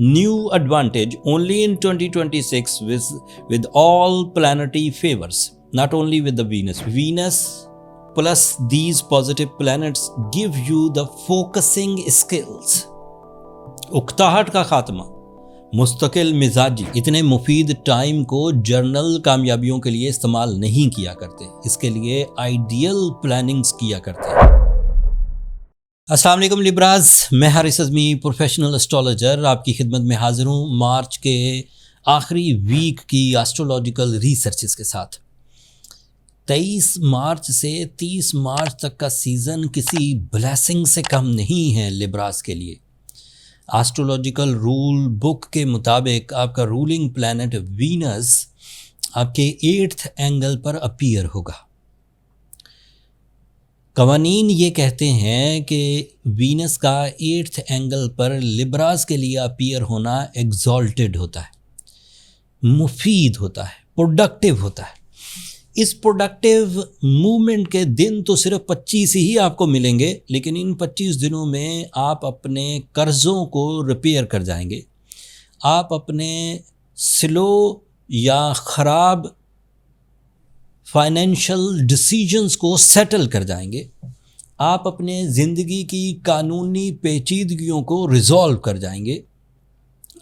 new advantage only in 2026 with all planetary favors, not only with the Venus plus these positive planets give you the focusing skills. उकताहट का खात्मा, मुस्तकिल मिजाजी, इतने मुफीद time को journal कामयाबियों के लिए इस्तेमाल नहीं किया करते, इसके लिए आइडियल प्लानिंग्स किया करते। अस्सलाम वालेकुम लिब्राज, मैं हारिस अज़मी प्रोफेशनल एस्ट्रोलॉजर आपकी खिदमत में हाजिर हूँ मार्च के आखिरी वीक की एस्ट्रोलॉजिकल रिसर्चेस के साथ। 23 मार्च से 30 मार्च तक का सीज़न किसी ब्लेसिंग से कम नहीं है लिब्राज के लिए। एस्ट्रोलॉजिकल रूल बुक के मुताबिक आपका रूलिंग प्लैनेट वीनस आपके 8th एंगल पर अपीयर होगा। कवानीन ये कहते हैं कि वीनस का 8th एंगल पर लिब्रास के लिए अपीयर होना एग्जॉल्टेड होता है, मुफीद होता है, प्रोडक्टिव होता है। इस प्रोडक्टिव मूवमेंट के दिन तो सिर्फ 25 ही आपको मिलेंगे, लेकिन इन 25 दिनों में आप अपने कर्ज़ों को रिपेयर कर जाएंगे, आप अपने स्लो या ख़राब फाइनेंशियल डिसीजंस को सेटल कर जाएंगे, आप अपने ज़िंदगी की कानूनी पेचीदगियों को रिज़ॉल्व कर जाएंगे,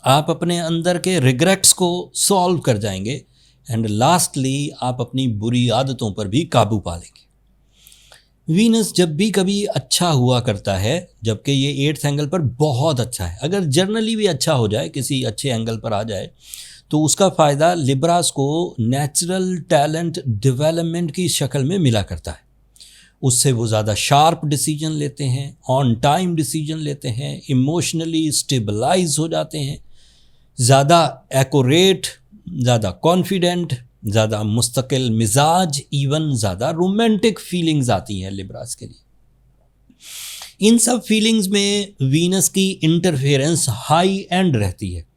आप अपने अंदर के रिग्रेट्स को सॉल्व कर जाएंगे एंड लास्टली आप अपनी बुरी आदतों पर भी काबू पा लेंगे। वीनस जब भी कभी अच्छा हुआ करता है, जबकि ये 8th एंगल पर बहुत अच्छा है, अगर जर्नली भी अच्छा हो जाए, किसी अच्छे एंगल पर आ जाए, तो उसका फ़ायदा लिब्रास को नेचुरल टैलेंट डेवलपमेंट की शक्ल में मिला करता है। उससे वो ज़्यादा शार्प डिसीजन लेते हैं, ऑन टाइम डिसीजन लेते हैं, इमोशनली स्टेबलाइज हो जाते हैं, ज़्यादा एक्यूरेट, ज़्यादा कॉन्फिडेंट, ज़्यादा मुस्तकिल मिजाज, इवन ज़्यादा रोमांटिक फीलिंग्स आती हैं लिब्रास के लिए। इन सब फीलिंग्स में वीनस की इंटरफेरेंस हाई एंड रहती है।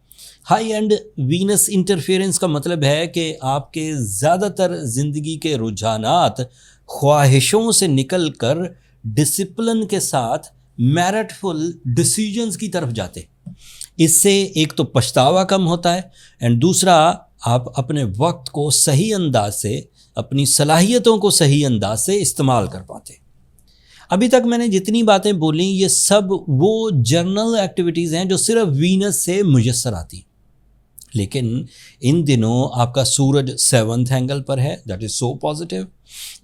हाई एंड वीनस इंटरफेरेंस का मतलब है कि आपके ज़्यादातर ज़िंदगी के रुझानात ख्वाहिशों से निकल कर डिसिप्लिन के साथ मेरिटफुल डिसीजंस की तरफ जाते। इससे एक तो पछतावा कम होता है एंड दूसरा आप अपने वक्त को सही अंदाज से, अपनी सलाहियतों को सही अंदाज से इस्तेमाल कर पाते। अभी तक मैंने जितनी बातें बोली ये सब वो जर्नल एक्टिविटीज़ हैं जो सिर्फ वीनस से मुयस्सर आती, लेकिन इन दिनों आपका सूरज 7th एंगल पर है, दैट इज़ सो पॉजिटिव।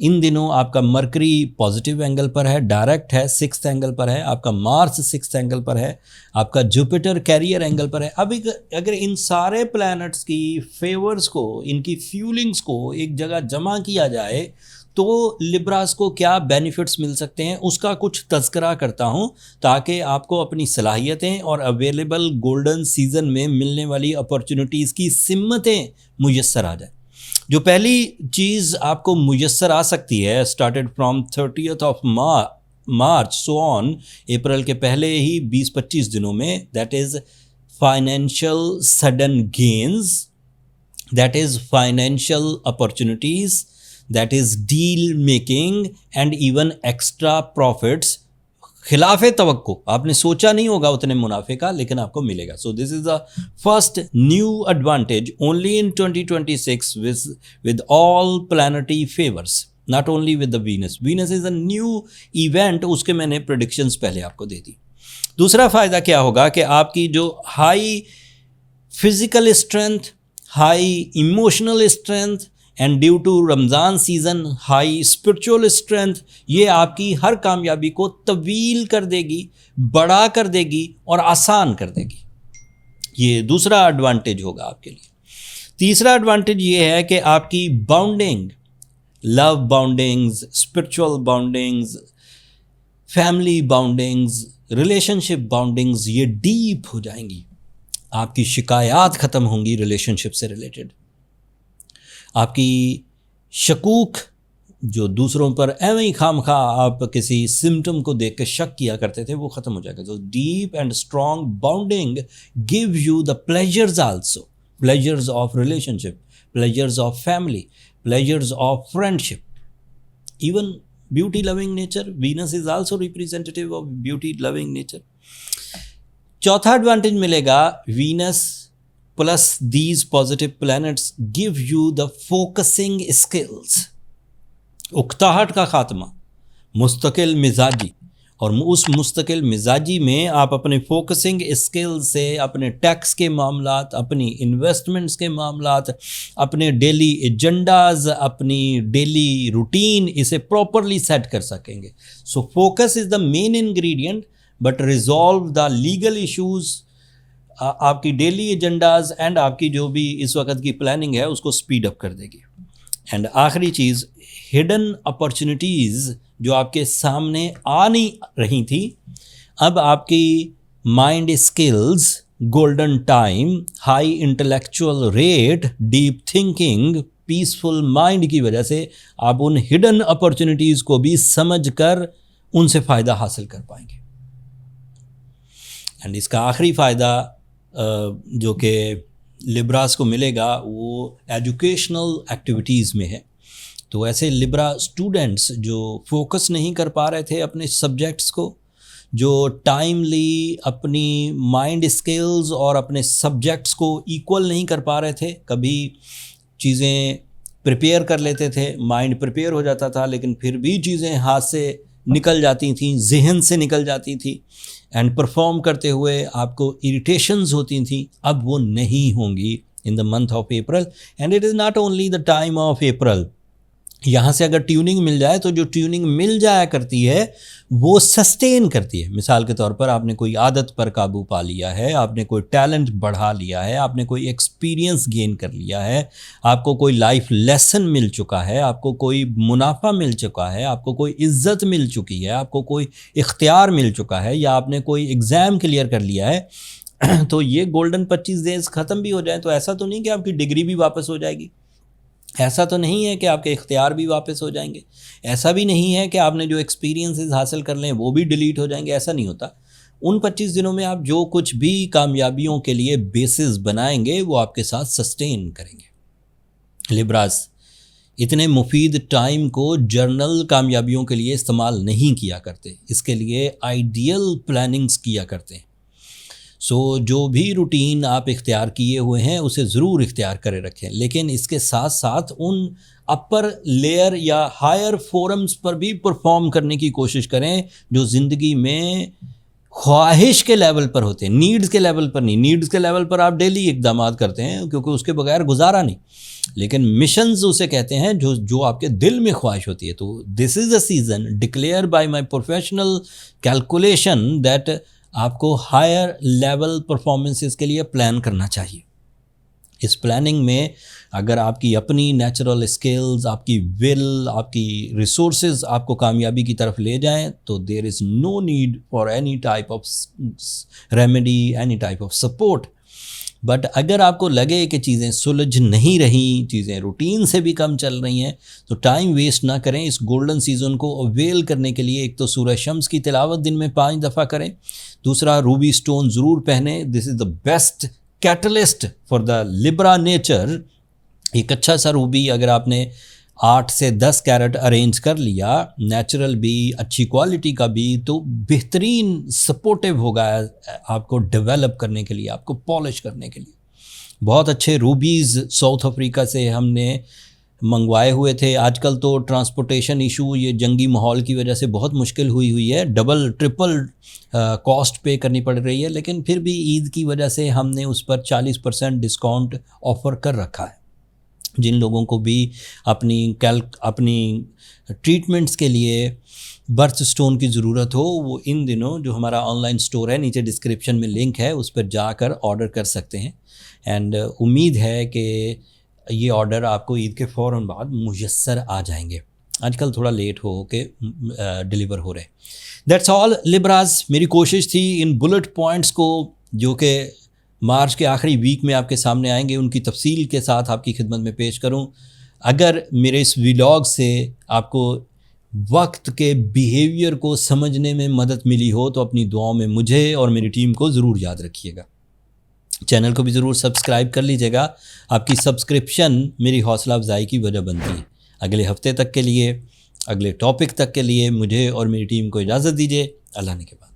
इन दिनों आपका मरकरी पॉजिटिव एंगल पर है, डायरेक्ट है, 6th एंगल पर है, आपका मार्स 6th एंगल पर है, आपका जुपिटर कैरियर एंगल पर है। अभी अगर इन सारे प्लैनेट्स की फेवर्स को, इनकी फ्यूलिंग्स को एक जगह जमा किया जाए तो लिब्रास को क्या बेनिफिट्स मिल सकते हैं उसका कुछ तज़किरा करता हूं, ताकि आपको अपनी सलाहियतें और अवेलेबल गोल्डन सीज़न में मिलने वाली अपॉर्चुनिटीज़ की सिमतें मुयस्सर आ जाए। जो पहली चीज़ आपको मुयस्सर आ सकती है, started from 30th of March so on, April के पहले ही 20-25 दिनों में, that is financial sudden gains, that is financial opportunities, that is deal making and even extra profits। खिलाफ़े तवक्को, आपने सोचा नहीं होगा उतने मुनाफे का, लेकिन आपको मिलेगा। So this is the first new advantage only in 2026 with all planetary favors, not only with the Venus is a new event, उसके मैंने predictions पहले आपको दे दी। दूसरा फ़ायदा क्या होगा कि आपकी जो high physical strength, high emotional strength and due to Ramzan season high spiritual strength, ये आपकी हर कामयाबी को तवील कर देगी, बड़ा कर देगी और आसान कर देगी। ये दूसरा एडवांटेज होगा आपके लिए। तीसरा एडवांटेज ये है कि आपकी bounding, love boundings, spiritual boundings, family boundings, relationship boundings ये डीप हो जाएंगी। आपकी शिकायत ख़त्म होंगी रिलेशनशिप से रिलेटेड, आपकी शकूक जो दूसरों पर एवं ही खामखा आप किसी सिम्टम को देख के शक किया करते थे वो ख़त्म हो जाएगा। तो deep and strong bounding give you the pleasures also, pleasures of relationship, pleasures of family, pleasures of friendship, even beauty loving nature. Venus is also representative of beauty loving nature. चौथा एडवांटेज मिलेगा, Venus plus these positive planets give you the focusing skills. उकताहट का खात्मा, मुस्तकिल मिजाजी, और उस मुस्तकिल मिजाजी में आप अपने फोकसिंग स्किल से अपने टैक्स के मामलात, अपनी इन्वेस्टमेंट्स के मामलात, अपने डेली एजेंडाज, अपनी डेली रूटीन, इसे प्रॉपरली सेट कर सकेंगे। So focus is the main ingredient, but resolve the legal issues, आपकी डेली एजेंडाज एंड आपकी जो भी इस वक्त की प्लानिंग है उसको स्पीड अप कर देगी। एंड आखिरी चीज़, हिडन अपॉर्चुनिटीज़ जो आपके सामने आ नहीं रही थी, अब आपकी mind skills, golden time, high intellectual rate, deep thinking, peaceful mind की वजह से आप उन हिडन अपॉर्चुनिटीज़ को भी समझ कर उनसे फ़ायदा हासिल कर पाएंगे। एंड इसका आखिरी फ़ायदा जो कि लिब्रास को मिलेगा वो एजुकेशनल एक्टिविटीज़ में है। तो ऐसे लिब्रा स्टूडेंट्स जो फोकस नहीं कर पा रहे थे अपने सब्जेक्ट्स को, जो टाइमली अपनी माइंड स्किल्स और अपने सब्जेक्ट्स को इक्वल नहीं कर पा रहे थे, कभी चीज़ें प्रिपेयर कर लेते थे, माइंड प्रिपेयर हो जाता था, लेकिन फिर भी चीज़ें हाथ से निकल जाती थी, जहन से निकल जाती थी, एंड परफॉर्म करते हुए आपको इरिटेशंस होती थी, अब वो नहीं होंगी in the month of April. And it is not only the time of April, यहाँ से अगर ट्यूनिंग मिल जाए तो जो ट्यूनिंग मिल जाया करती है वो सस्टेन करती है। मिसाल के तौर पर आपने कोई आदत पर काबू पा लिया है, आपने कोई टैलेंट बढ़ा लिया है, आपने कोई एक्सपीरियंस गेन कर लिया है, आपको कोई लाइफ लेसन मिल चुका है, आपको कोई मुनाफा मिल चुका है, आपको कोई इज्जत मिल चुकी है, आपको कोई इख्तियार मिल चुका है, या आपने कोई एग्ज़ाम क्लियर कर लिया है तो ये गोल्डन 25 डेज ख़त्म भी हो जाए तो ऐसा तो नहीं कि आपकी डिग्री भी वापस हो जाएगी, ऐसा तो नहीं है कि आपके इख्तियार भी वापस हो जाएंगे, ऐसा भी नहीं है कि आपने जो एक्सपीरियंसेस हासिल कर लें वो भी डिलीट हो जाएंगे, ऐसा नहीं होता। उन 25 दिनों में आप जो कुछ भी कामयाबियों के लिए बेसिस बनाएंगे वो आपके साथ सस्टेन करेंगे। लिब्रास इतने मुफीद टाइम को जर्नल कामयाबियों के लिए इस्तेमाल नहीं किया करते, इसके लिए आइडियल प्लानिंग्स किया करते हैं। सो जो भी रूटीन आप इख्तियार किए हुए हैं उसे ज़रूर इख्तियार करे रखें, लेकिन इसके साथ साथ उन अपर लेयर या हायर फोरम्स पर भी परफॉर्म करने की कोशिश करें जो ज़िंदगी में ख्वाहिश के लेवल पर होते हैं, नीड्स के लेवल पर नहीं। नीड्स के लेवल पर आप डेली इक़दाम करते हैं क्योंकि उसके बगैर गुजारा नहीं, लेकिन मिशंस उसे कहते हैं जो आपके दिल में ख्वाहिश होती है। तो this is a season declare by my professional calculation that आपको हायर लेवल परफॉर्मेंसेस के लिए प्लान करना चाहिए। इस प्लानिंग में अगर आपकी अपनी नेचुरल स्किल्स, आपकी विल, आपकी रिसोर्सेज आपको कामयाबी की तरफ ले जाएं तो there is no need for any type of remedy, any type of support. But अगर आपको लगे कि चीज़ें सुलझ नहीं रही, चीज़ें रूटीन से भी कम चल रही हैं, तो टाइम वेस्ट ना करें। इस गोल्डन सीज़न को अवेल करने के लिए एक तो सूरह शम्स की तिलावत दिन में 5 दफ़ा करें, दूसरा रूबी स्टोन ज़रूर पहने, this is the best catalyst for the Libra nature. एक अच्छा सा रूबी अगर आपने 8 से 10 कैरेट अरेंज कर लिया, नेचुरल भी, अच्छी क्वालिटी का भी, तो बेहतरीन सपोर्टिव होगा आपको डेवलप करने के लिए, आपको पॉलिश करने के लिए। बहुत अच्छे रूबीज़ साउथ अफ्रीका से हमने मंगवाए हुए थे। आजकल तो ट्रांसपोर्टेशन इशू, ये जंगी माहौल की वजह से बहुत मुश्किल हुई है, डबल ट्रिपल कॉस्ट पे करनी पड़ रही है, लेकिन फिर भी ईद की वजह से हमने उस पर 40% डिस्काउंट ऑफ़र कर रखा है। जिन लोगों को भी अपनी ट्रीटमेंट्स के लिए बर्थ स्टोन की ज़रूरत हो, वो इन दिनों जो हमारा ऑनलाइन स्टोर है, नीचे डिस्क्रिप्शन में लिंक है, उस पर जाकर ऑर्डर कर सकते हैं। एंड उम्मीद है कि ये ऑर्डर आपको ईद के फ़ौरन बाद मुयस्सर आ जाएंगे। आजकल थोड़ा लेट हो के डिलीवर हो रहे। That's all Libras. मेरी कोशिश थी इन बुलेट पॉइंट्स को जो कि मार्च के आखिरी वीक में आपके सामने आएंगे, उनकी तफसील के साथ आपकी खिदमत में पेश करूं। अगर मेरे इस व्लॉग से आपको वक्त के बिहेवियर को समझने में मदद मिली हो तो अपनी दुआओं में मुझे और मेरी टीम को ज़रूर याद रखिएगा। चैनल को भी ज़रूर सब्सक्राइब कर लीजिएगा, आपकी सब्सक्रिप्शन मेरी हौसला अफजाई की वजह बनती है। अगले हफ्ते तक के लिए, अगले टॉपिक तक के लिए मुझे और मेरी टीम को इजाज़त दीजिए। अल्लाह ने के बाद।